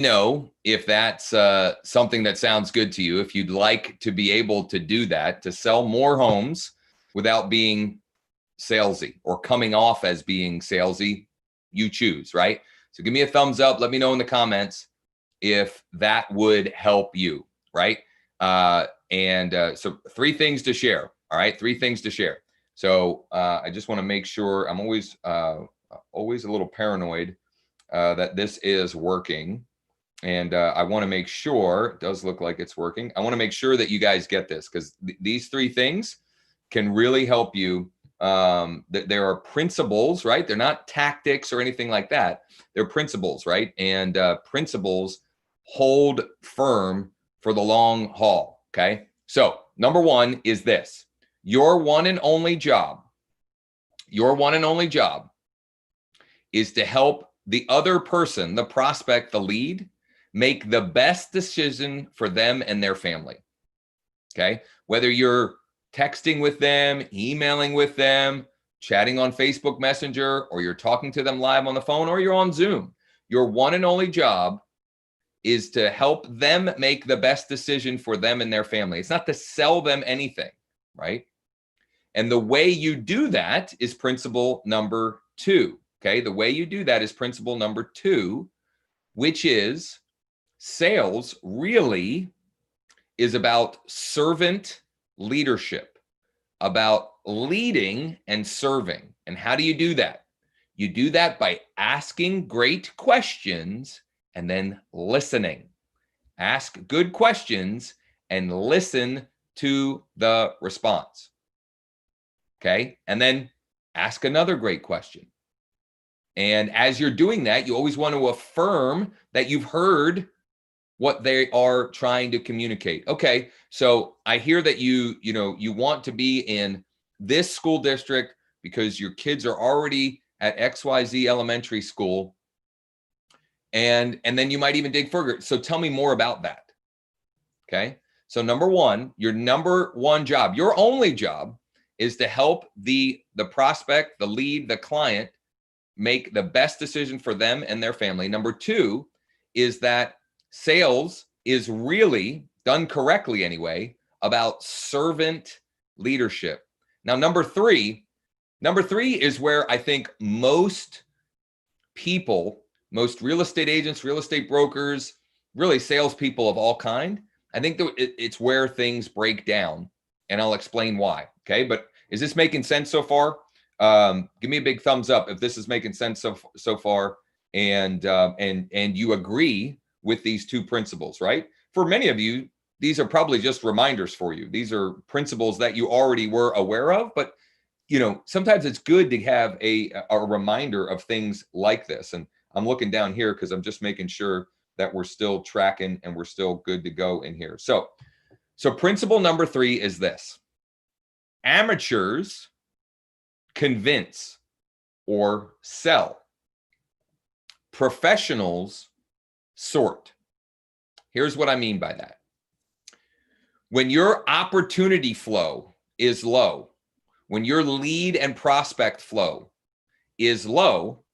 know if that's something that sounds good to you. If you'd like to be able to do that, to sell more homes without being salesy or coming off as being salesy, you choose, right? So give me a thumbs up. Let me know in the comments if that would help you, right? So 3 things to share. All right, 3 things to share. So I just want to make sure. I'm always a little paranoid that this is working. And I want to make sure, it does look like it's working. I want to make sure that you guys get this, because these 3 things can really help you. There are principles, right? They're not tactics or anything like that. They're principles, right? And principles hold firm for the long haul, okay? So number 1 is this. Your one and only job is to help the other person, the prospect, the lead, make the best decision for them and their family, okay? Whether you're texting with them, emailing with them, chatting on Facebook Messenger, or you're talking to them live on the phone, or you're on Zoom, your one and only job is to help them make the best decision for them and their family. It's not to sell them anything, right? And the way you do that is principle number 2, okay? The way you do that is principle number 2, which is sales really is about servant leadership, about leading and serving. And how do you do that? You do that by asking great questions and then listening. Ask good questions and listen to the response. Okay? And then ask another great question. And as you're doing that, you always want to affirm that you've heard what they are trying to communicate. Okay, so I hear that you want to be in this school district because your kids are already at XYZ elementary school, and then you might even dig further. So tell me more about that. Okay, so number 1, your number 1 job, your only job, is to help the prospect, the lead, the client make the best decision for them and their family. Number 2 is that sales is really, done correctly anyway, about servant leadership. Now, number three is where I think most people, most real estate agents, real estate brokers, really salespeople of all kind, I think that it's where things break down, and I'll explain why. Okay, but is this making sense so far? Give me a big thumbs up if this is making sense so far, and you agree with these 2 principles, right? For many of you, these are probably just reminders for you. These are principles that you already were aware of, but sometimes it's good to have a reminder of things like this. And I'm looking down here because I'm just making sure that we're still tracking and we're still good to go in here. So principle number 3 is this: amateurs convince or sell. Professionals sort. Here's what I mean by that. When your opportunity flow is low, when your lead and prospect flow is low,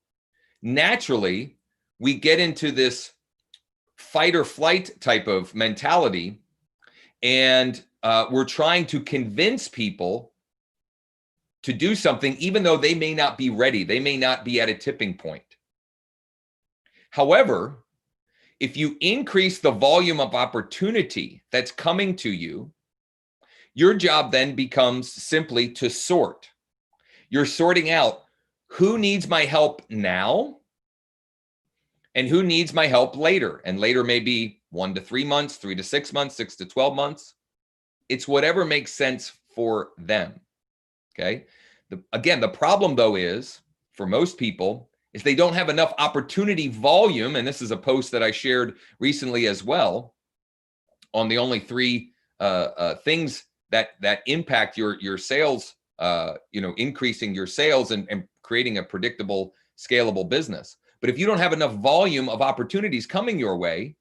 naturally we get into this fight or flight type of mentality, and we're trying to convince people to do something even though they may not be ready. They may not be at a tipping point. However, if you increase the volume of opportunity that's coming to you, your job then becomes simply to sort. You're sorting out who needs my help now and who needs my help later. And later may be 1 to 3 months, 3 to 6 months, 6 to 12 months. It's whatever makes sense for them. Okay. Again, the problem though is, for most people, is they don't have enough opportunity volume. And this is a post that I shared recently as well on the only 3 things that impact your sales, increasing your sales and creating a predictable, scalable business. But if you don't have enough volume of opportunities coming your way,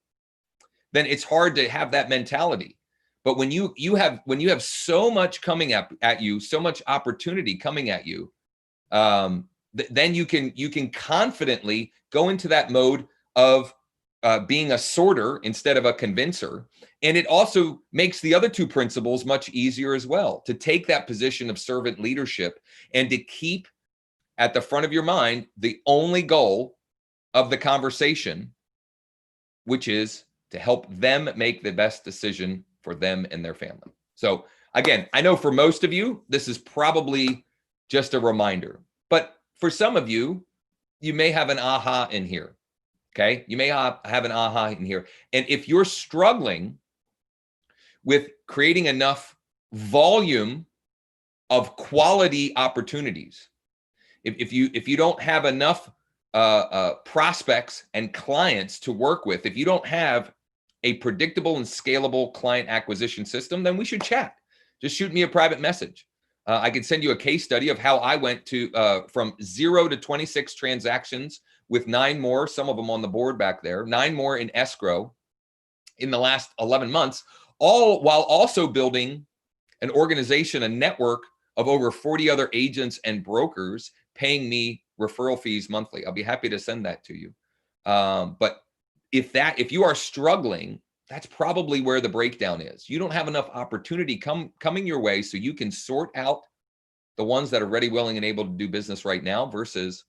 then it's hard to have that mentality. But when you have so much coming at you, so much opportunity coming at you, then you can confidently go into that mode of being a sorter instead of a convincer. And it also makes the other two principles much easier as well, to take that position of servant leadership and to keep at the front of your mind the only goal of the conversation, which is to help them make the best decision for them and their family. So again, I know for most of you, this is probably just a reminder, but for some of you, you may have an aha in here. Okay. You may have an aha in here. And if you're struggling with creating enough volume of quality opportunities, if you don't have enough prospects and clients to work with, if you don't have a predictable and scalable client acquisition system, then we should chat. Just shoot me a private message. I could send you a case study of how I went to from 0 to 26 transactions with 9 more, some of them on the board back there, 9 more in escrow in the last 11 months, all while also building an organization, a network of over 40 other agents and brokers paying me referral fees monthly. I'll be happy to send that to you. But if you are struggling, that's probably where the breakdown is. You don't have enough opportunity coming your way so you can sort out the ones that are ready, willing, and able to do business right now versus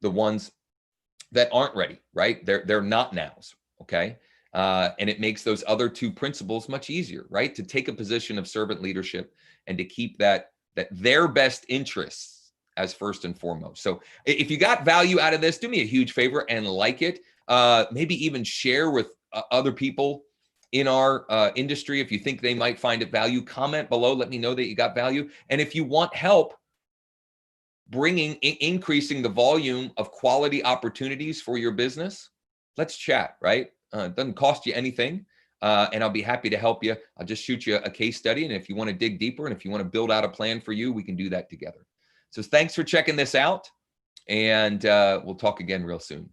the ones that aren't ready, right? They're not nows, okay? And it makes those other two principles much easier, right? To take a position of servant leadership and to keep that their best interests as first and foremost. So if you got value out of this, do me a huge favor and like it. Maybe even share with other people in our industry. If you think they might find it value, comment below. Let me know that you got value. And if you want help increasing the volume of quality opportunities for your business, let's chat, right? It doesn't cost you anything. And I'll be happy to help you. I'll just shoot you a case study. And if you want to dig deeper and if you want to build out a plan for you, we can do that together. So thanks for checking this out. And we'll talk again real soon.